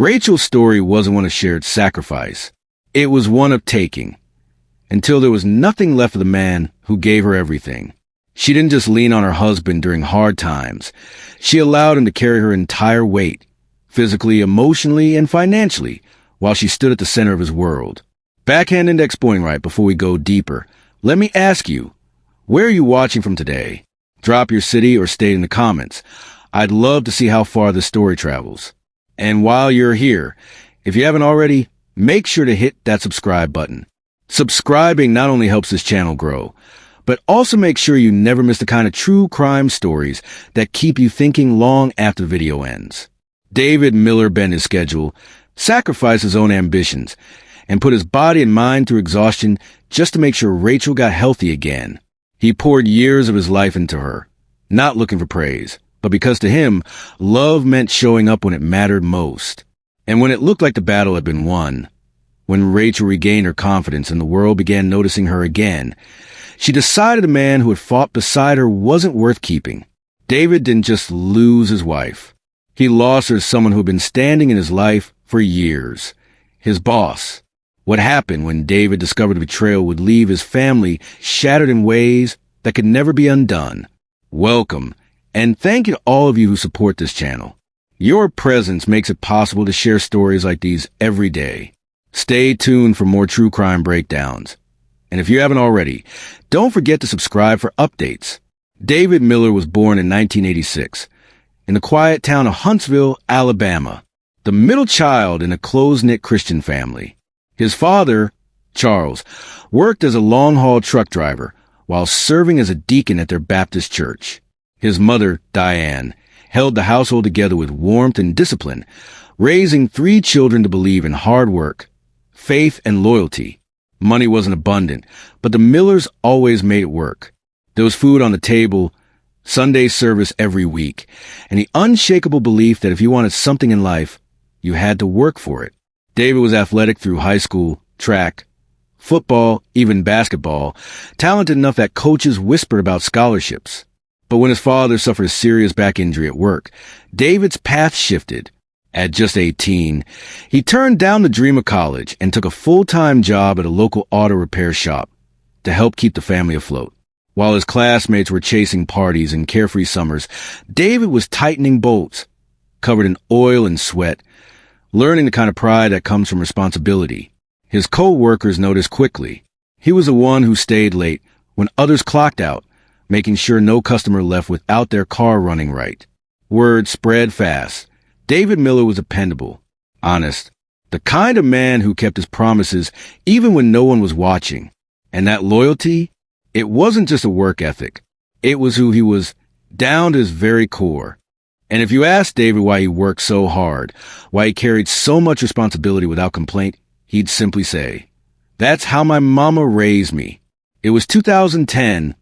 Rachel's story wasn't one of shared sacrifice. It was one of taking, until there was nothing left of the man who gave her everything. She didn't just lean on her husband during hard times. She allowed him to carry her entire weight, physically, emotionally, and financially, while she stood at the center of his world. Backhand index pointing right before we go deeper. Let me ask you, where are you watching from today? Drop your city or state in the comments. I'd love to see how far this story travels. And while you're here, if you haven't already, make sure to hit that subscribe button. Subscribing not only helps this channel grow, but also make sure you never miss the kind of true crime stories that keep you thinking long after the video ends. David Miller bent his schedule, sacrificed his own ambitions, and put his body and mind through exhaustion just to make sure Rachel got healthy again. He poured years of his life into her, not looking for praise, but because to him, love meant showing up when it mattered most. And when it looked like the battle had been won, when Rachel regained her confidence and the world began noticing her again, she decided the man who had fought beside her wasn't worth keeping. David didn't just lose his wife. He lost her as someone who had been standing in his life for years. His boss. What happened when David discovered the betrayal would leave his family shattered in ways that could never be undone. Welcome, and thank you to all of you who support this channel. Your presence makes it possible to share stories like these every day. Stay tuned for more true crime breakdowns. And if you haven't already, don't forget to subscribe for updates. David Miller was born in 1986 in the quiet town of Huntsville, Alabama, the middle child in a close-knit Christian family. His father, Charles, worked as a long-haul truck driver while serving as a deacon at their Baptist church. His mother, Diane, held the household together with warmth and discipline, raising 3 children to believe in hard work, faith, and loyalty. Money wasn't abundant, but the Millers always made it work. There was food on the table, Sunday service every week, and the unshakable belief that if you wanted something in life, you had to work for it. David was athletic through high school, track, football, even basketball, talented enough that coaches whispered about scholarships. But when his father suffered a serious back injury at work, David's path shifted. At just 18, he turned down the dream of college and took a full-time job at a local auto repair shop to help keep the family afloat. While his classmates were chasing parties and carefree summers, David was tightening bolts, covered in oil and sweat, learning the kind of pride that comes from responsibility. His co-workers noticed quickly. He was the one who stayed late when others clocked out, making sure no customer left without their car running right. Word spread fast. David Miller was dependable, honest, the kind of man who kept his promises even when no one was watching. And that loyalty, it wasn't just a work ethic. It was who he was, down to his very core. And if you asked David why he worked so hard, why he carried so much responsibility without complaint, he'd simply say, "That's how my mama raised me." It was 2010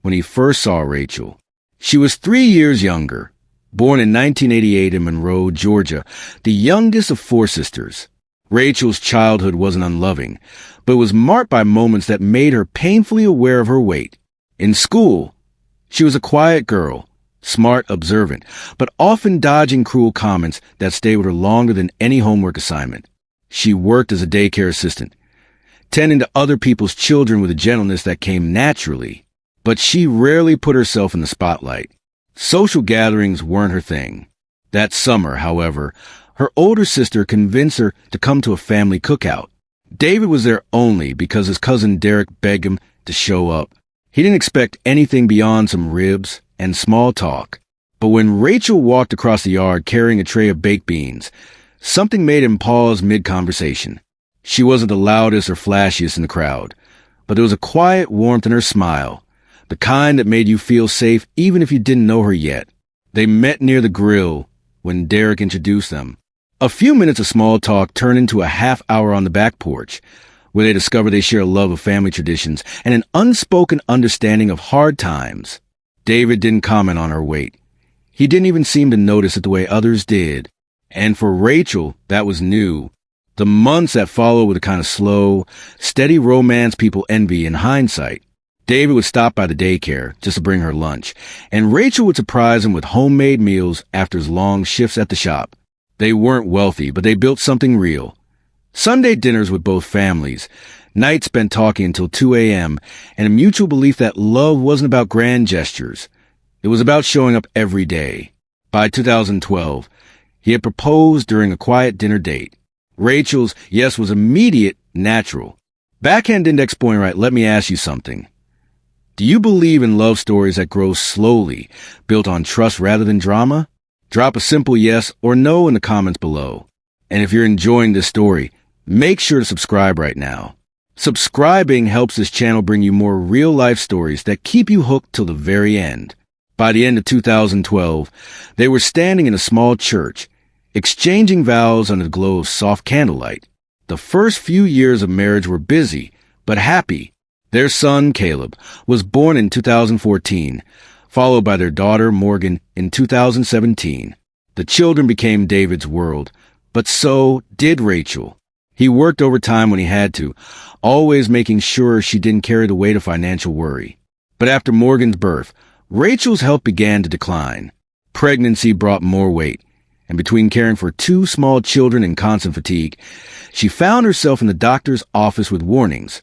when he first saw Rachel. She was 3 years younger. Born in 1988 in Monroe, Georgia, the youngest of 4 sisters. Rachel's childhood wasn't unloving, but was marked by moments that made her painfully aware of her weight. In school, she was a quiet girl, smart, observant, but often dodging cruel comments that stayed with her longer than any homework assignment. She worked as a daycare assistant, tending to other people's children with a gentleness that came naturally, but she rarely put herself in the spotlight. Social gatherings weren't her thing. That summer, however, her older sister convinced her to come to a family cookout. David was there only because his cousin Derek begged him to show up. He didn't expect anything beyond some ribs and small talk. But when Rachel walked across the yard carrying a tray of baked beans, something made him pause mid-conversation. She wasn't the loudest or flashiest in the crowd, but there was a quiet warmth in her smile, the kind that made you feel safe even if you didn't know her yet. They met near the grill when Derek introduced them. A few minutes of small talk turned into a half hour on the back porch, where they discovered they share a love of family traditions and an unspoken understanding of hard times. David didn't comment on her weight. He didn't even seem to notice it the way others did. And for Rachel, that was new. The months that followed were the kind of slow, steady romance people envy in hindsight. David would stop by the daycare just to bring her lunch, and Rachel would surprise him with homemade meals after his long shifts at the shop. They weren't wealthy, but they built something real. Sunday dinners with both families, nights spent talking until 2 a.m., and a mutual belief that love wasn't about grand gestures. It was about showing up every day. By 2012, he had proposed during a quiet dinner date. Rachel's yes was immediate, natural. Backhand index pointing right, let me ask you something. Do you believe in love stories that grow slowly, built on trust rather than drama? Drop a simple yes or no in the comments below. And if you're enjoying this story, make sure to subscribe right now. Subscribing helps this channel bring you more real-life stories that keep you hooked till the very end. By the end of 2012, they were standing in a small church, exchanging vows under the glow of soft candlelight. The first few years of marriage were busy, but happy. Their son, Caleb, was born in 2014, followed by their daughter, Morgan, in 2017. The children became David's world, but so did Rachel. He worked overtime when he had to, always making sure she didn't carry the weight of financial worry. But after Morgan's birth, Rachel's health began to decline. Pregnancy brought more weight, and between caring for 2 small children and constant fatigue, she found herself in the doctor's office with warnings: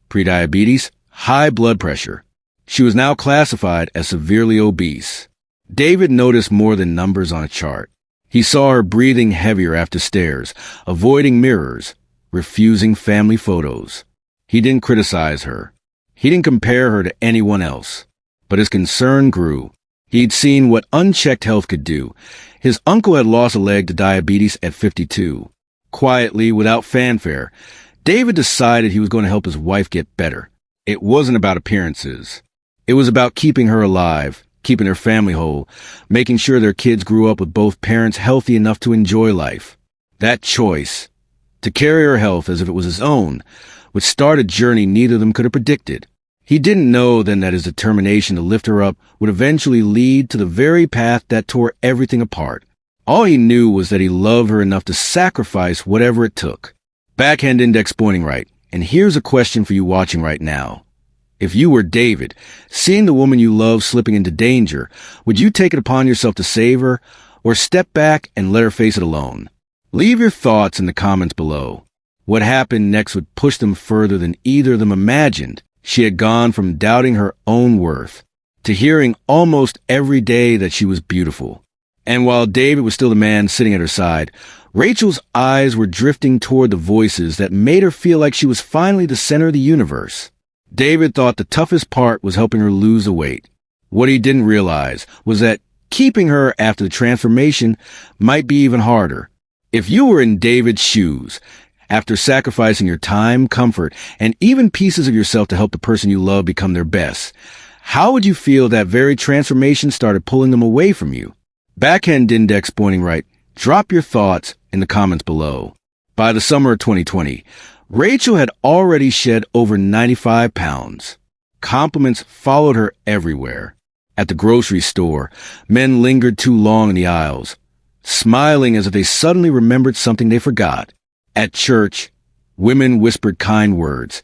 prediabetes, high blood pressure. She was now classified as severely obese. David noticed more than numbers on a chart. He saw her breathing heavier after stairs, avoiding mirrors, refusing family photos. He didn't criticize her. He didn't compare her to anyone else. But his concern grew. He'd seen what unchecked health could do. His uncle had lost a leg to diabetes at 52. Quietly, without fanfare, David decided he was going to help his wife get better. It wasn't about appearances. It was about keeping her alive, keeping her family whole, making sure their kids grew up with both parents healthy enough to enjoy life. That choice, to carry her health as if it was his own, would start a journey neither of them could have predicted. He didn't know then that his determination to lift her up would eventually lead to the very path that tore everything apart. All he knew was that he loved her enough to sacrifice whatever it took. Backhand index pointing right, and here's a question for you watching right now. If you were David, seeing the woman you love slipping into danger, would you take it upon yourself to save her, or step back and let her face it alone? Leave your thoughts in the comments below. What happened next would push them further than either of them imagined. She had gone from doubting her own worth to hearing almost every day that she was beautiful. And while David was still the man sitting at her side, Rachel's eyes were drifting toward the voices that made her feel like she was finally the center of the universe. David thought the toughest part was helping her lose the weight. What he didn't realize was that keeping her after the transformation might be even harder. If you were in David's shoes, after sacrificing your time, comfort, and even pieces of yourself to help the person you love become their best, how would you feel that very transformation started pulling them away from you? Backhand index pointing right, drop your thoughts in the comments below. By the summer of 2020, Rachel had already shed over 95 pounds. Compliments followed her everywhere. At the grocery store, men lingered too long in the aisles, smiling as if they suddenly remembered something they forgot. At church, women whispered kind words,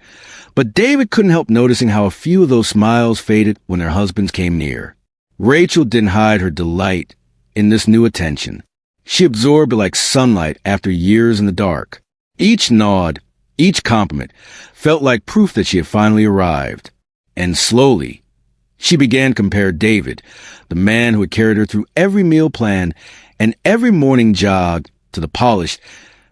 but David couldn't help noticing how a few of those smiles faded when their husbands came near. Rachel didn't hide her delight in this new attention. She absorbed it like sunlight after years in the dark. Each nod, each compliment, felt like proof that she had finally arrived. And slowly, she began to compare David, the man who had carried her through every meal plan and every morning jog, to the polished,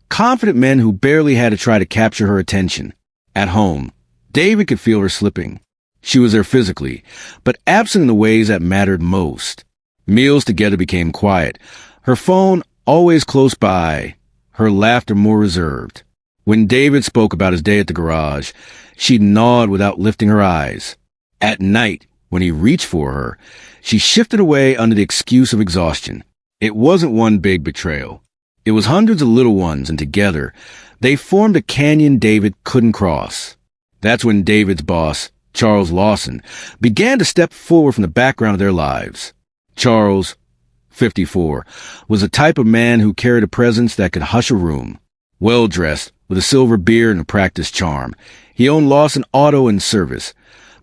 confident men who barely had to try to capture her attention. At home, David could feel her slipping. She was there physically, but absent in the ways that mattered most. Meals together became quiet, her phone always close by, her laughter more reserved. When David spoke about his day at the garage, she'd nod without lifting her eyes. At night, when he reached for her, she shifted away under the excuse of exhaustion. It wasn't one big betrayal. It was hundreds of little ones, and together, they formed a canyon David couldn't cross. That's when David's boss, Charles Lawson, began to step forward from the background of their lives. Charles, 54, was the type of man who carried a presence that could hush a room. Well-dressed, with a silver beard and a practiced charm, he owned Lawson Auto and Service,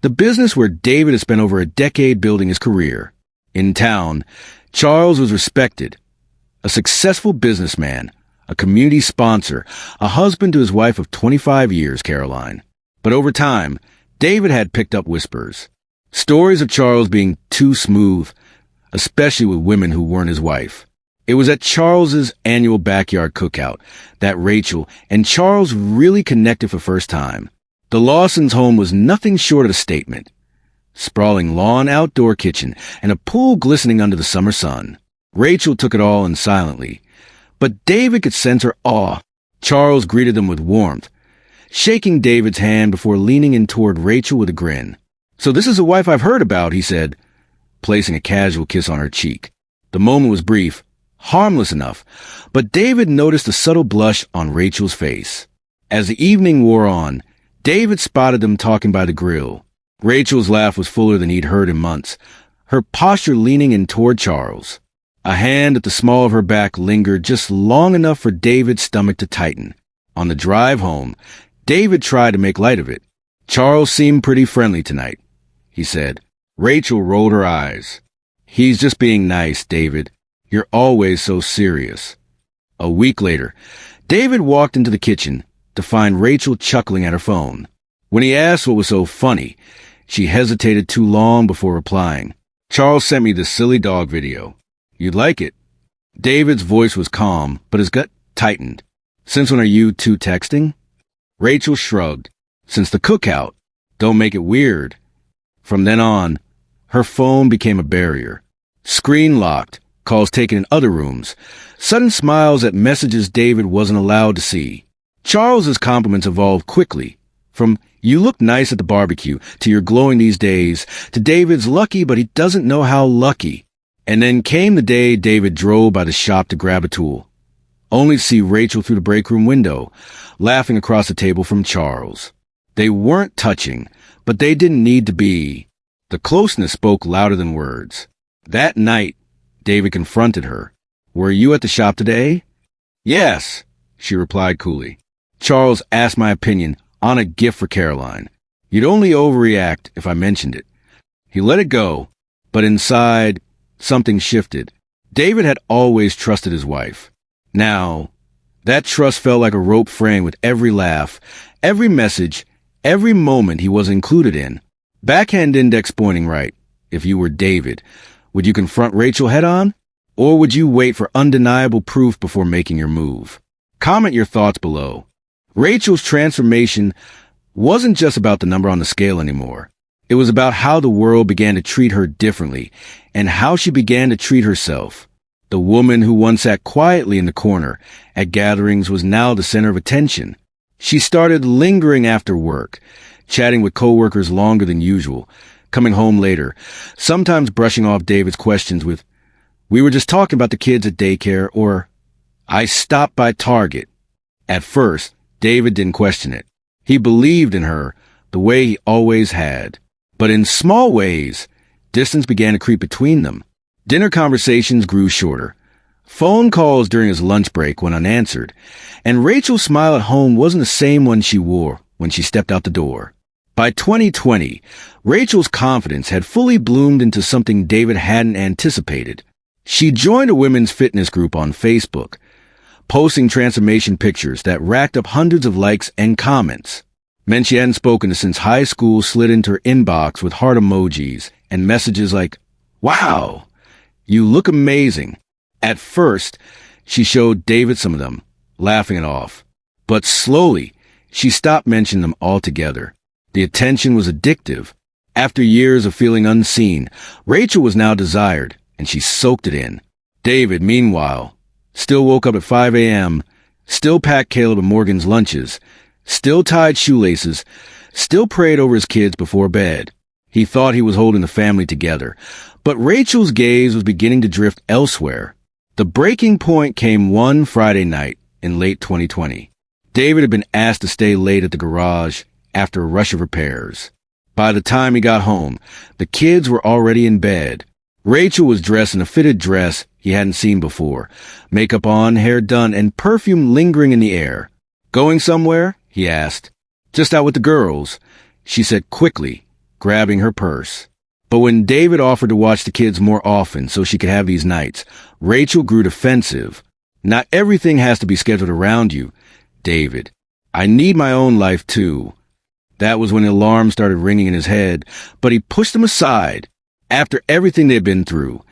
the business where David had spent over a decade building his career. In town, Charles was respected, A successful businessman, a community sponsor, a husband to his wife of 25 years, Caroline. But over time, David had picked up whispers. Stories of Charles being too smooth, especially with women who weren't his wife. It was at Charles's annual backyard cookout that Rachel and Charles really connected for the first time. The Lawsons' home was nothing short of a statement. Sprawling lawn outdoor kitchen and a pool glistening under the summer sun. Rachel took it all in silently, but David could sense her awe. Charles greeted them with warmth, shaking David's hand before leaning in toward Rachel with a grin. "So this is a wife I've heard about," he said, placing a casual kiss on her cheek. The moment was brief, harmless enough, but David noticed a subtle blush on Rachel's face. As the evening wore on, David spotted them talking by the grill. Rachel's laugh was fuller than he'd heard in months, her posture leaning in toward Charles. A hand at the small of her back lingered just long enough for David's stomach to tighten. On the drive home, David tried to make light of it. "Charles seemed pretty friendly tonight," he said. Rachel rolled her eyes. "He's just being nice, David. You're always so serious." A week later, David walked into the kitchen to find Rachel chuckling at her phone. When he asked what was so funny, she hesitated too long before replying. "Charles sent me this silly dog video. You'd like it." David's voice was calm, but his gut tightened. "Since when are you two texting?" Rachel shrugged. "Since the cookout. Don't make it weird." From then on, her phone became a barrier. Screen locked, calls taken in other rooms, sudden smiles at messages David wasn't allowed to see. Charles's compliments evolved quickly, from "you look nice at the barbecue" to "you're glowing these days" to David's "lucky, but he doesn't know how lucky." And then came the day David drove by the shop to grab a tool, only to see Rachel through the break room window, laughing across the table from Charles. They weren't touching, but they didn't need to be. The closeness spoke louder than words. That night, David confronted her. "Were you at the shop today?" "Yes," she replied coolly. "Charles asked my opinion on a gift for Caroline. You'd only overreact if I mentioned it." He let it go, but inside, something shifted. David had always trusted his wife. Now, that trust felt like a rope fraying with every laugh, every message, every moment he was included in. Backhand index pointing right. If you were David, would you confront Rachel head-on? Or would you wait for undeniable proof before making your move? Comment your thoughts below. Rachel's transformation wasn't just about the number on the scale anymore. It was about how the world began to treat her differently and how she began to treat herself. The woman who once sat quietly in the corner at gatherings was now the center of attention. She started lingering after work, chatting with coworkers longer than usual, coming home later, sometimes brushing off David's questions with, "We were just talking about the kids at daycare," or "I stopped by Target." At first, David didn't question it. He believed in her the way he always had. But in small ways, distance began to creep between them. Dinner conversations grew shorter. Phone calls during his lunch break went unanswered, and Rachel's smile at home wasn't the same one she wore when she stepped out the door. By 2020, Rachel's confidence had fully bloomed into something David hadn't anticipated. She joined a women's fitness group on Facebook, posting transformation pictures that racked up hundreds of likes and comments. Men she hadn't spoken to since high school slid into her inbox with heart emojis and messages like, "Wow, you look amazing." At first, she showed David some of them, laughing it off. But slowly, she stopped mentioning them altogether. The attention was addictive. After years of feeling unseen, Rachel was now desired, and she soaked it in. David, meanwhile, still woke up at 5 a.m., still packed Caleb and Morgan's lunches, still tied shoelaces, still prayed over his kids before bed. He thought he was holding the family together, but Rachel's gaze was beginning to drift elsewhere. The breaking point came one Friday night in late 2020. David had been asked to stay late at the garage after a rush of repairs. By the time he got home, the kids were already in bed. Rachel was dressed in a fitted dress he hadn't seen before, makeup on, hair done, and perfume lingering in the air. "Going somewhere?" he asked. "Just out with the girls," she said quickly, grabbing her purse. But when David offered to watch the kids more often so she could have these nights, Rachel grew defensive. Not everything has to be scheduled around you, David. I need my own life too. That was when the alarm started ringing in his head, but he pushed them aside. After everything they'd been through,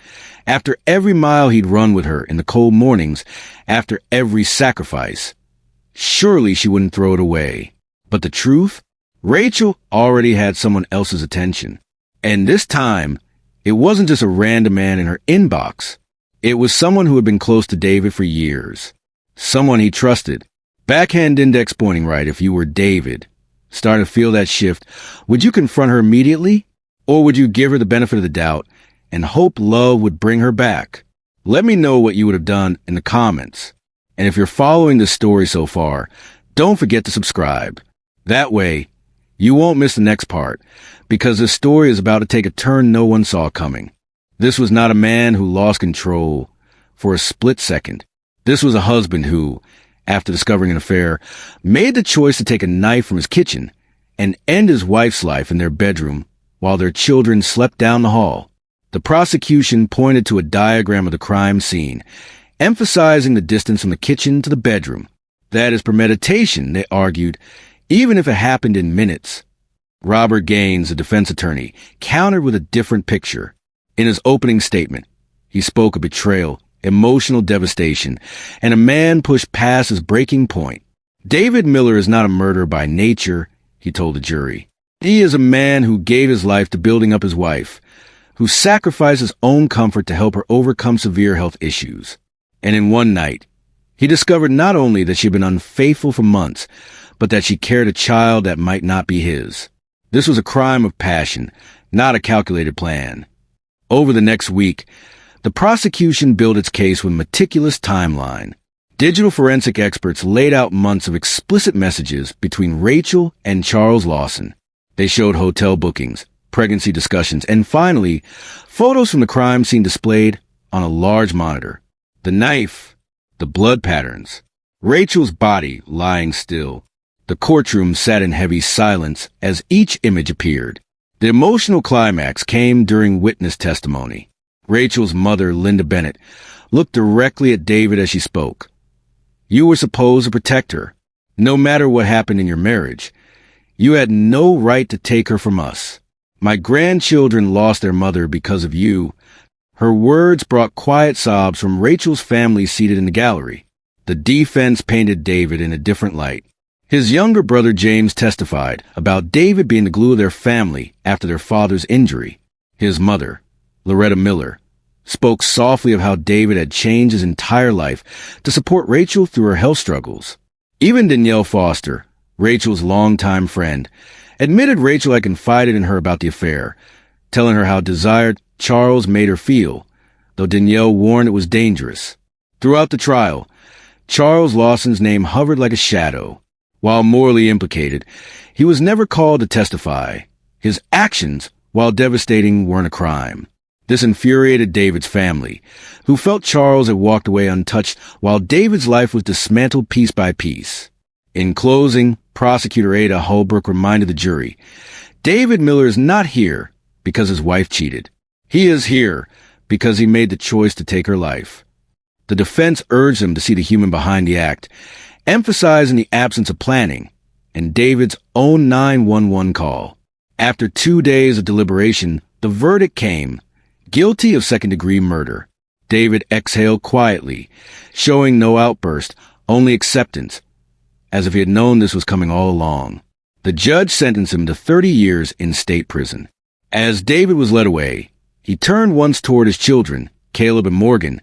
after every mile he'd run with her in the cold mornings, after every sacrifice, surely she wouldn't throw it away. But the truth? Rachel already had someone else's attention. And this time, it wasn't just a random man in her inbox. It was someone who had been close to David for years. Someone he trusted. Backhand index pointing right if you were David. Starting to feel that shift. Would you confront her immediately? Or would you give her the benefit of the doubt and hope love would bring her back? Let me know what you would have done in the comments. And if you're following this story so far, don't forget to subscribe. That way, you won't miss the next part, because this story is about to take a turn no one saw coming. This was not a man who lost control for a split second. This was a husband who, after discovering an affair, made the choice to take a knife from his kitchen and end his wife's life in their bedroom while their children slept down the hall. The prosecution pointed to a diagram of the crime scene, emphasizing the distance from the kitchen to the bedroom. That is premeditation, they argued, even if it happened in minutes. Robert Gaines, a defense attorney, countered with a different picture. In his opening statement, he spoke of betrayal, emotional devastation, and a man pushed past his breaking point. David Miller is not a murderer by nature, he told the jury. He is a man who gave his life to building up his wife, who sacrificed his own comfort to help her overcome severe health issues. And in one night, he discovered not only that she had been unfaithful for months, but that she carried a child that might not be his. This was a crime of passion, not a calculated plan. Over the next week, the prosecution built its case with a meticulous timeline. Digital forensic experts laid out months of explicit messages between Rachel and Charles Lawson. They showed hotel bookings, pregnancy discussions, and finally, photos from the crime scene displayed on a large monitor. The knife, the blood patterns, Rachel's body lying still. The courtroom sat in heavy silence as each image appeared. The emotional climax came during witness testimony. Rachel's mother, Linda Bennett, looked directly at David as she spoke. You were supposed to protect her, no matter what happened in your marriage. You had no right to take her from us. My grandchildren lost their mother because of you. Her words brought quiet sobs from Rachel's family seated in the gallery. The defense painted David in a different light. His younger brother James testified about David being the glue of their family after their father's injury. His mother, Loretta Miller, spoke softly of how David had changed his entire life to support Rachel through her health struggles. Even Danielle Foster, Rachel's longtime friend, admitted Rachel had confided in her about the affair, telling her how desired Charles made her feel, though Danielle warned it was dangerous. Throughout the trial, Charles Lawson's name hovered like a shadow. While morally implicated, he was never called to testify. His actions, while devastating, weren't a crime. This infuriated David's family, who felt Charles had walked away untouched while David's life was dismantled piece by piece. In closing, Prosecutor Ada Holbrook reminded the jury, David Miller is not here because his wife cheated. He is here because he made the choice to take her life. The defense urged him to see the human behind the act, emphasizing the absence of planning and David's own 911 call. After 2 days of deliberation, the verdict came, guilty of second-degree murder. David exhaled quietly, showing no outburst, only acceptance, as if he had known this was coming all along. The judge sentenced him to 30 years in state prison. As David was led away, he turned once toward his children, Caleb and Morgan,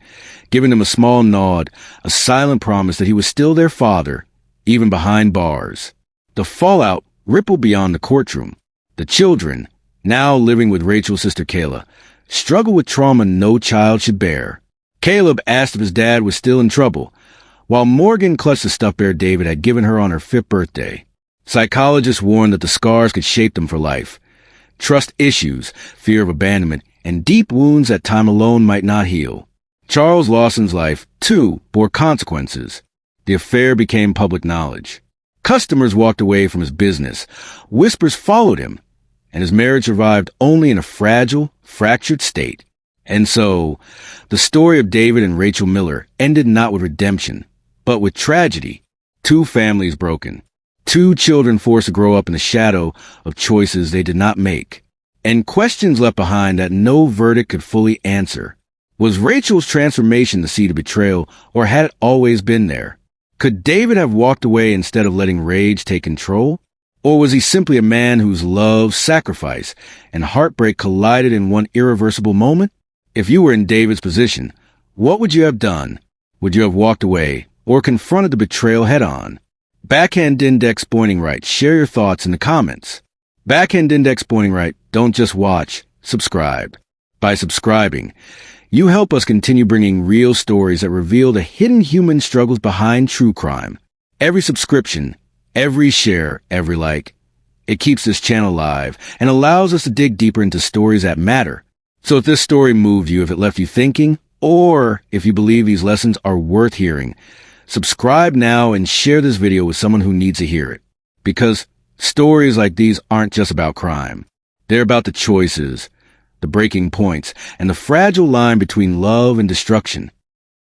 giving them a small nod, a silent promise that he was still their father, even behind bars. The fallout rippled beyond the courtroom. The children, now living with Rachel's sister Kayla, struggled with trauma no child should bear. Caleb asked if his dad was still in trouble, while Morgan clutched the stuffed bear David had given her on her 5th birthday. Psychologists warned that the scars could shape them for life. Trust issues, fear of abandonment, and deep wounds that time alone might not heal. Charles Lawson's life, too, bore consequences. The affair became public knowledge. Customers walked away from his business. Whispers followed him, and his marriage survived only in a fragile, fractured state. And so, the story of David and Rachel Miller ended not with redemption, but with tragedy. Two families broken. Two children forced to grow up in the shadow of choices they did not make. And questions left behind that no verdict could fully answer. Was Rachel's transformation the seed of betrayal, or had it always been there? Could David have walked away instead of letting rage take control? Or was he simply a man whose love, sacrifice, and heartbreak collided in one irreversible moment? If you were in David's position, what would you have done? Would you have walked away or confronted the betrayal head-on? Backhand Index Pointing Right, share your thoughts in the comments. Backhand Index Pointing Right, don't just watch, subscribe. By subscribing, you help us continue bringing real stories that reveal the hidden human struggles behind true crime. Every subscription, every share, every like, it keeps this channel alive and allows us to dig deeper into stories that matter. So if this story moved you, if it left you thinking, or if you believe these lessons are worth hearing, subscribe now and share this video with someone who needs to hear it. Because stories like these aren't just about crime. They're about the choices, the breaking points, and the fragile line between love and destruction.